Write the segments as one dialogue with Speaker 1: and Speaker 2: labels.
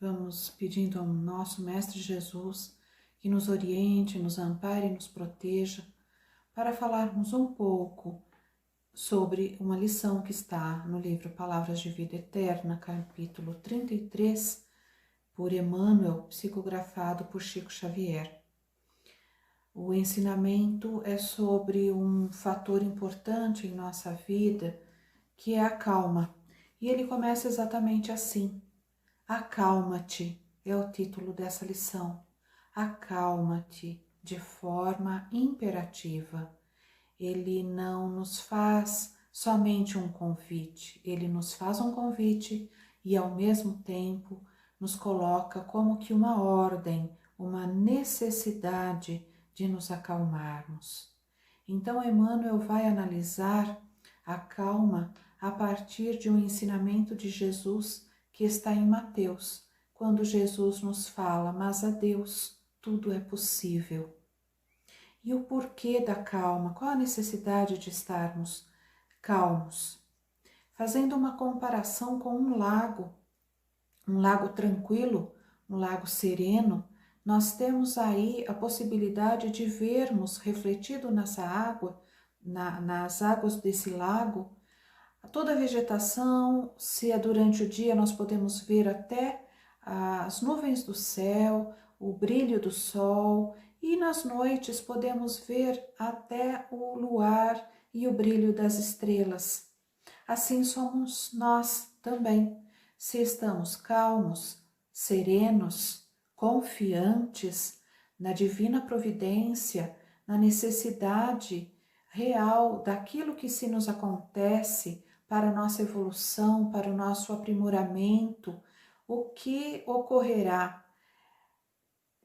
Speaker 1: Vamos pedindo ao nosso Mestre Jesus que nos oriente, nos ampare e nos proteja para falarmos um pouco sobre uma lição que está no livro Palavras de Vida Eterna, capítulo 33, por Emmanuel, psicografado por Chico Xavier. O ensinamento é sobre um fator importante em nossa vida, que é a calma. E ele começa exatamente assim: acalma-te, é o título dessa lição. Acalma-te de forma imperativa. Ele não nos faz somente um convite, ele nos faz um convite e ao mesmo tempo nos coloca como que uma ordem, uma necessidade de nos acalmarmos. Então Emmanuel vai analisar a calma a partir de um ensinamento de Jesus que está em Mateus, quando Jesus nos fala: mas a Deus tudo é possível. E o porquê da calma? Qual a necessidade de estarmos calmos? Fazendo uma comparação com um lago tranquilo, um lago sereno, nós temos aí a possibilidade de vermos refletido nessa água, nas águas desse lago, toda a vegetação. Se é durante o dia, nós podemos ver até as nuvens do céu, o brilho do sol, e nas noites podemos ver até o luar e o brilho das estrelas. Assim somos nós também. Se estamos calmos, serenos, confiantes na divina providência, na necessidade real daquilo que se nos acontece para a nossa evolução, para o nosso aprimoramento, o que ocorrerá?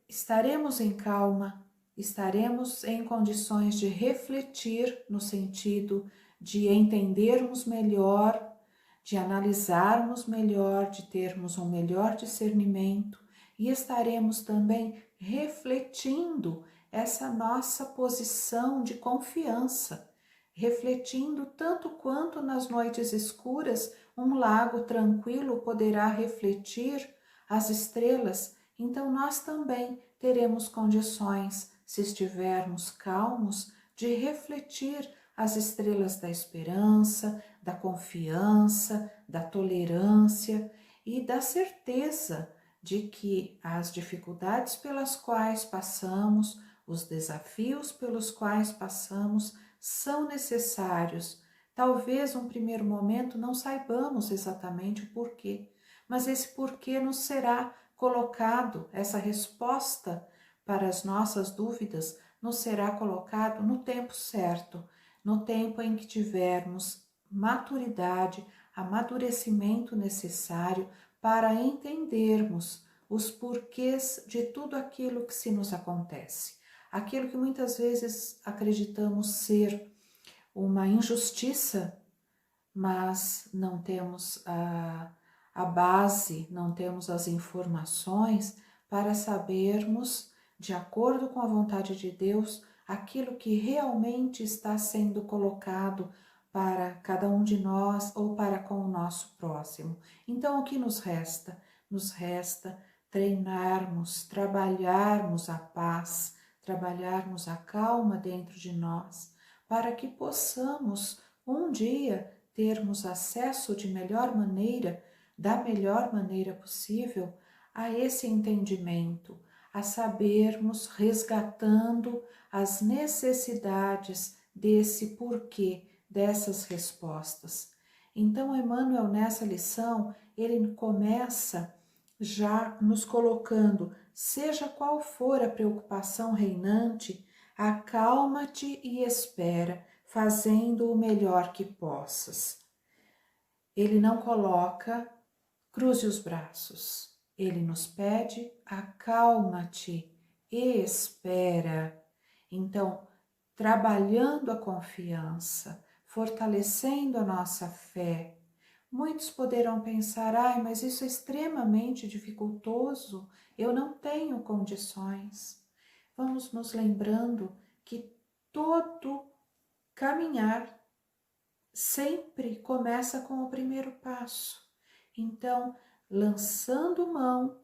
Speaker 1: Estaremos em calma, estaremos em condições de refletir no sentido de entendermos melhor, de analisarmos melhor, de termos um melhor discernimento, e estaremos também refletindo essa nossa posição de confiança, refletindo tanto quanto nas noites escuras um lago tranquilo poderá refletir as estrelas. Então nós também teremos condições, se estivermos calmos, de refletir as estrelas da esperança, da confiança, da tolerância e da certeza de que as dificuldades pelas quais passamos, os desafios pelos quais passamos, são necessários. Talvez num primeiro momento não saibamos exatamente o porquê, mas esse porquê nos será colocado, essa resposta para as nossas dúvidas nos será colocado no tempo certo, no tempo em que tivermos maturidade, amadurecimento necessário para entendermos os porquês de tudo aquilo que se nos acontece. Aquilo que muitas vezes acreditamos ser uma injustiça, mas não temos a base, não temos as informações para sabermos, de acordo com a vontade de Deus, aquilo que realmente está sendo colocado para cada um de nós ou para com o nosso próximo. Então, o que nos resta? Nos resta treinarmos, trabalharmos a paz, trabalharmos a calma dentro de nós, para que possamos um dia termos acesso de melhor maneira, da melhor maneira possível, a esse entendimento, a sabermos resgatando as necessidades desse porquê, dessas respostas. Então, Emmanuel, nessa lição, ele começa já nos colocando, seja qual for a preocupação reinante, acalma-te e espera, fazendo o melhor que possas. Ele não coloca cruze os braços. Ele nos pede, acalma-te e espera. Então, trabalhando a confiança, fortalecendo a nossa fé. Muitos poderão pensar, mas isso é extremamente dificultoso, eu não tenho condições. Vamos nos lembrando que todo caminhar sempre começa com o primeiro passo. Então, lançando mão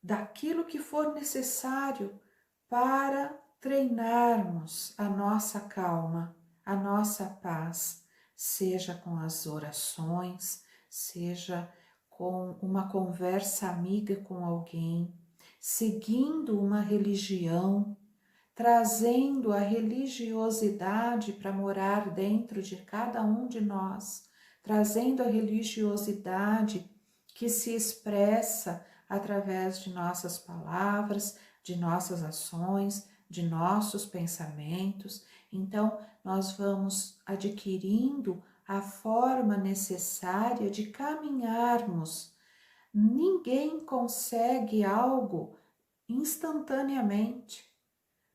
Speaker 1: daquilo que for necessário para treinarmos a nossa calma, a nossa paz, seja com as orações, seja com uma conversa amiga com alguém, seguindo uma religião, trazendo a religiosidade para morar dentro de cada um de nós, trazendo a religiosidade que se expressa através de nossas palavras, de nossas ações, de nossos pensamentos. Então, nós vamos adquirindo a forma necessária de caminharmos. Ninguém consegue algo instantaneamente.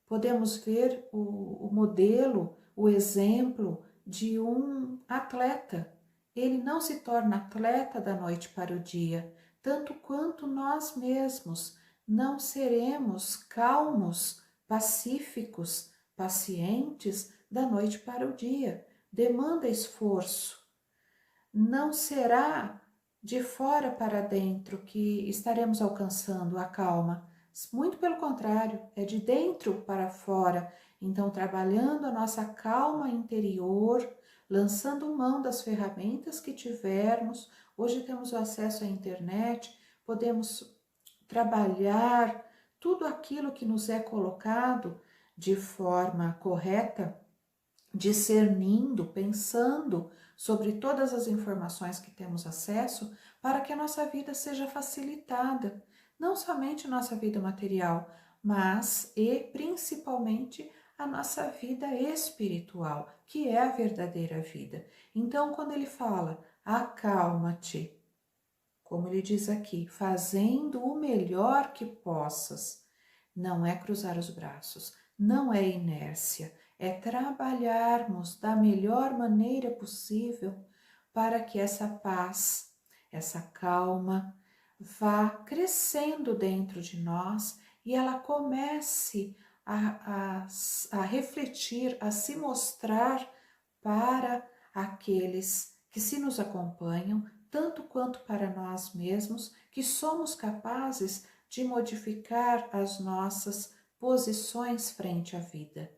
Speaker 1: Podemos ver o modelo, o exemplo de um atleta. Ele não se torna atleta da noite para o dia, tanto quanto nós mesmos não seremos calmos, pacíficos, pacientes da noite para o dia. Demanda esforço. Não será de fora para dentro que estaremos alcançando a calma. Muito pelo contrário, é de dentro para fora. Então, trabalhando a nossa calma interior, lançando mão das ferramentas que tivermos. Hoje temos o acesso à internet, podemos trabalhar tudo aquilo que nos é colocado de forma correta, discernindo, pensando sobre todas as informações que temos acesso, para que a nossa vida seja facilitada, não somente a nossa vida material, mas e principalmente a nossa vida espiritual, que é a verdadeira vida. Então, quando ele fala, acalma-te, como ele diz aqui, fazendo o melhor que possas, não é cruzar os braços, não é inércia, é trabalharmos da melhor maneira possível para que essa paz, essa calma vá crescendo dentro de nós e ela comece a refletir, a se mostrar para aqueles que se nos acompanham, tanto quanto para nós mesmos, que somos capazes de modificar as nossas posições frente à vida.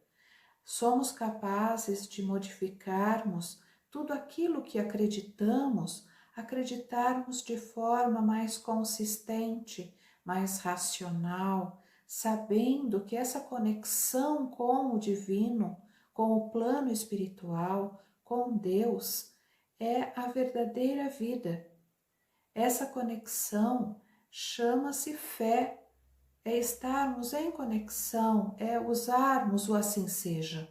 Speaker 1: Somos capazes de modificarmos tudo aquilo que acreditarmos de forma mais consistente, mais racional, sabendo que essa conexão com o divino, com o plano espiritual, com Deus, é a verdadeira vida. Essa conexão chama-se fé. É estarmos em conexão, é usarmos o assim seja.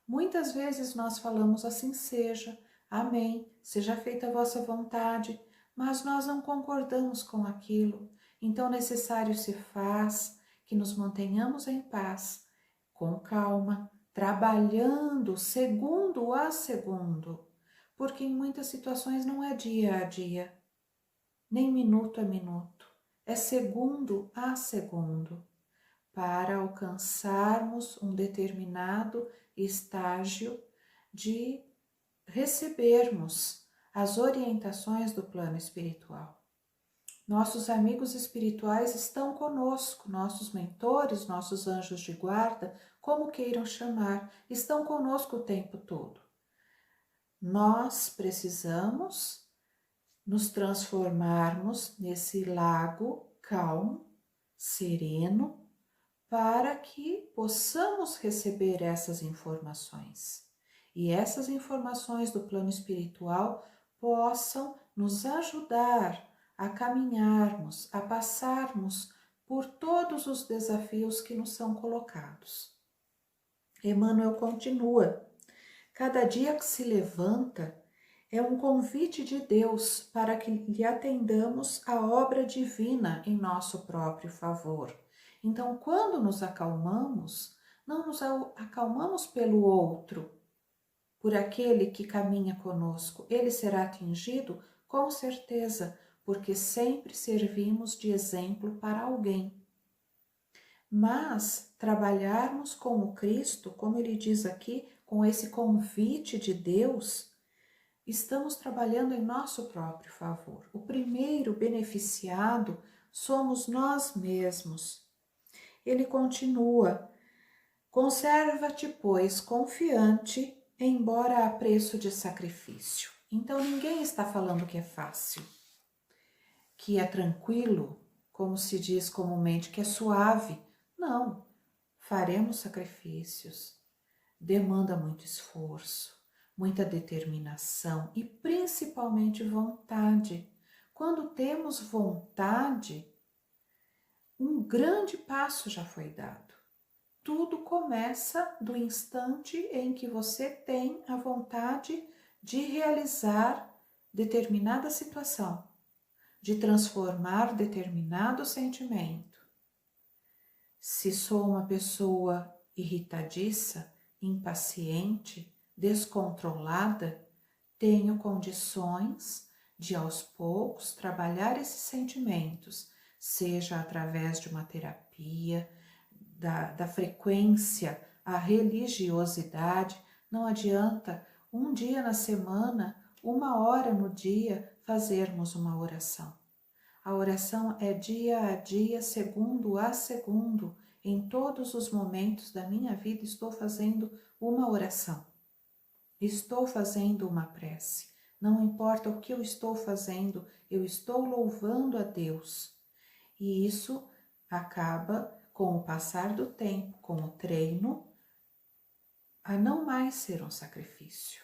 Speaker 1: Muitas vezes nós falamos assim seja, amém, seja feita a vossa vontade, mas nós não concordamos com aquilo. Então necessário se faz que nos mantenhamos em paz, com calma, trabalhando segundo a segundo, porque em muitas situações não é dia a dia, nem minuto a minuto. É segundo a segundo, para alcançarmos um determinado estágio de recebermos as orientações do plano espiritual. Nossos amigos espirituais estão conosco, nossos mentores, nossos anjos de guarda, como queiram chamar, estão conosco o tempo todo. Nós precisamos nos transformarmos nesse lago calmo, sereno, para que possamos receber essas informações. E essas informações do plano espiritual possam nos ajudar a caminharmos, a passarmos por todos os desafios que nos são colocados. Emmanuel continua: cada dia que se levanta é um convite de Deus para que lhe atendamos a obra divina em nosso próprio favor. Então, quando nos acalmamos, não nos acalmamos pelo outro, por aquele que caminha conosco. Ele será atingido, com certeza, porque sempre servimos de exemplo para alguém. Mas trabalharmos com o Cristo, como ele diz aqui, com esse convite de Deus, estamos trabalhando em nosso próprio favor. O primeiro beneficiado somos nós mesmos. Ele continua: conserva-te, pois, confiante, embora a preço de sacrifício. Então ninguém está falando que é fácil, que é tranquilo, como se diz comumente, que é suave. Não, faremos sacrifícios. Demanda muito esforço, muita determinação e principalmente vontade. Quando temos vontade, um grande passo já foi dado. Tudo começa do instante em que você tem a vontade de realizar determinada situação, de transformar determinado sentimento. Se sou uma pessoa irritadiça, impaciente, descontrolada, tenho condições de aos poucos trabalhar esses sentimentos, seja através de uma terapia, da frequência, a religiosidade. Não adianta um dia na semana, 1 hora no dia, fazermos uma oração. A oração é dia a dia, segundo a segundo. Em todos os momentos da minha vida estou fazendo uma oração. Estou fazendo uma prece. Não importa o que eu estou fazendo, eu estou louvando a Deus. E isso acaba, com o passar do tempo, com o treino, a não mais ser um sacrifício.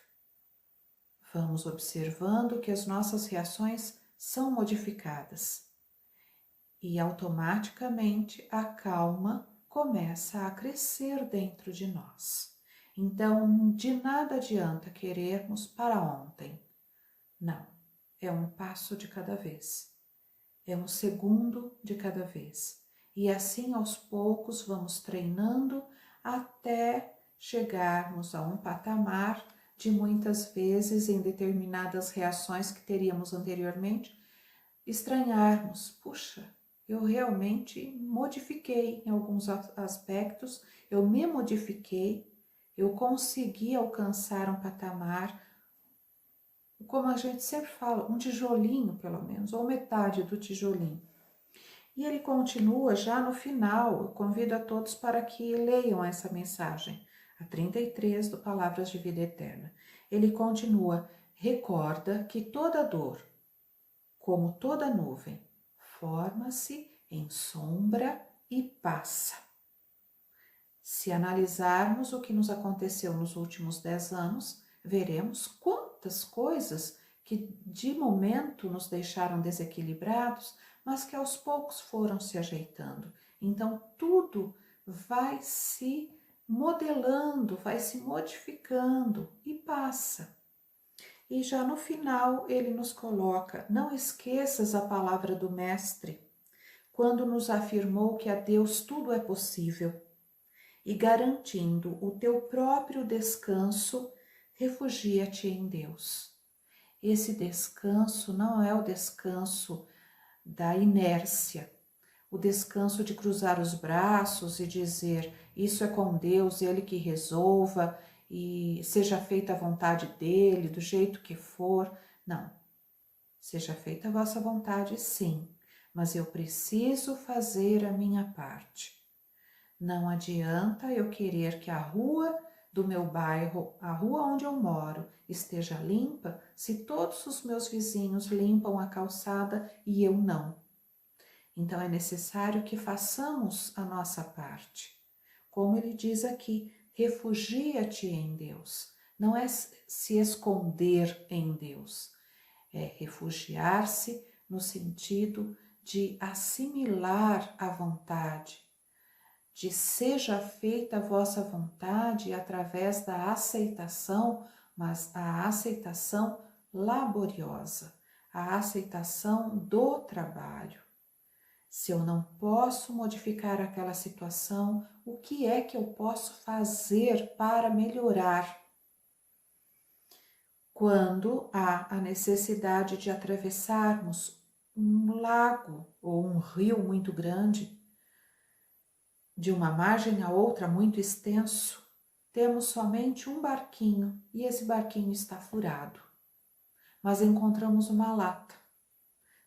Speaker 1: Vamos observando que as nossas reações são modificadas e automaticamente a calma começa a crescer dentro de nós. Então, de nada adianta querermos para ontem. Não, é um passo de cada vez, é um segundo de cada vez. E assim aos poucos vamos treinando até chegarmos a um patamar de muitas vezes em determinadas reações que teríamos anteriormente, estranharmos, puxa, eu realmente modifiquei em alguns aspectos, eu me modifiquei, eu consegui alcançar um patamar, como a gente sempre fala, um tijolinho pelo menos, ou metade do tijolinho. E ele continua já no final, eu convido a todos para que leiam essa mensagem, a 33 do Palavras de Vida Eterna. Ele continua: recorda que toda dor, como toda nuvem, forma-se em sombra e passa. Se analisarmos o que nos aconteceu nos últimos 10 anos, veremos quantas coisas que de momento nos deixaram desequilibrados, mas que aos poucos foram se ajeitando. Então tudo vai se modelando, vai se modificando e passa. E já no final ele nos coloca: não esqueças a palavra do Mestre, quando nos afirmou que a Deus tudo é possível, e garantindo o teu próprio descanso, refugia-te em Deus. Esse descanso não é o descanso da inércia, o descanso de cruzar os braços e dizer: isso é com Deus, Ele que resolva, e seja feita a vontade dEle, do jeito que for. Não, seja feita a vossa vontade, sim, mas eu preciso fazer a minha parte. Não adianta eu querer que a rua do meu bairro, a rua onde eu moro, esteja limpa, se todos os meus vizinhos limpam a calçada e eu não. Então é necessário que façamos a nossa parte. Como ele diz aqui, refugia-te em Deus. Não é se esconder em Deus, é refugiar-se no sentido de assimilar a vontade, de seja feita a vossa vontade através da aceitação, mas a aceitação laboriosa, a aceitação do trabalho. Se eu não posso modificar aquela situação, o que é que eu posso fazer para melhorar? Quando há a necessidade de atravessarmos um lago ou um rio muito grande, de uma margem a outra muito extenso, temos somente um barquinho e esse barquinho está furado. Mas encontramos uma lata.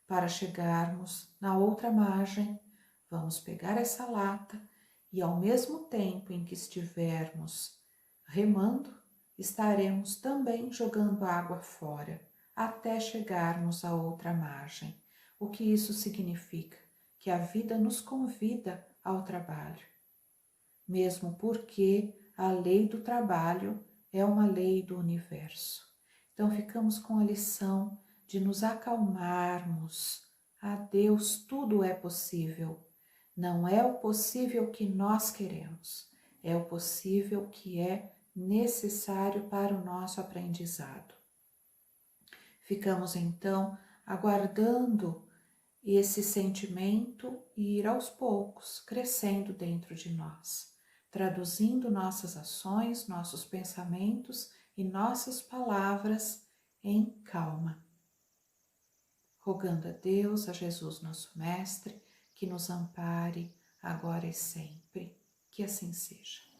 Speaker 1: para chegarmos na outra margem, vamos pegar essa lata e ao mesmo tempo em que estivermos remando, estaremos também jogando água fora, até chegarmos à outra margem. O que isso significa? Que a vida nos convida ao trabalho, mesmo porque a lei do trabalho é uma lei do universo. Então ficamos com a lição de nos acalmarmos. A Deus tudo é possível. Não é o possível que nós queremos, é o possível que é necessário para o nosso aprendizado. Ficamos então aguardando esse sentimento ir aos poucos crescendo dentro de nós, traduzindo nossas ações, nossos pensamentos e nossas palavras em calma. Rogando a Deus, a Jesus nosso Mestre, que nos ampare agora e sempre. Que assim seja.